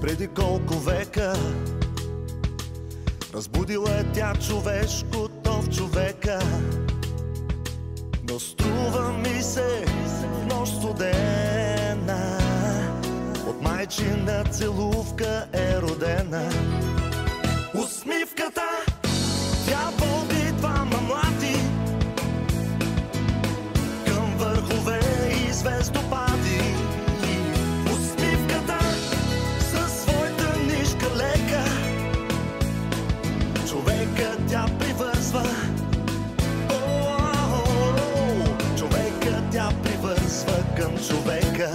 Преди колко века разбудила е тя човешкото в човека. Но струва ми се в нощ студена от майчина целувка е родена. Усмивката тя води двама млади към върхове и звездопади. Усмивката със своята нишка лека човека тя привързва. Човека тя привързва към човека.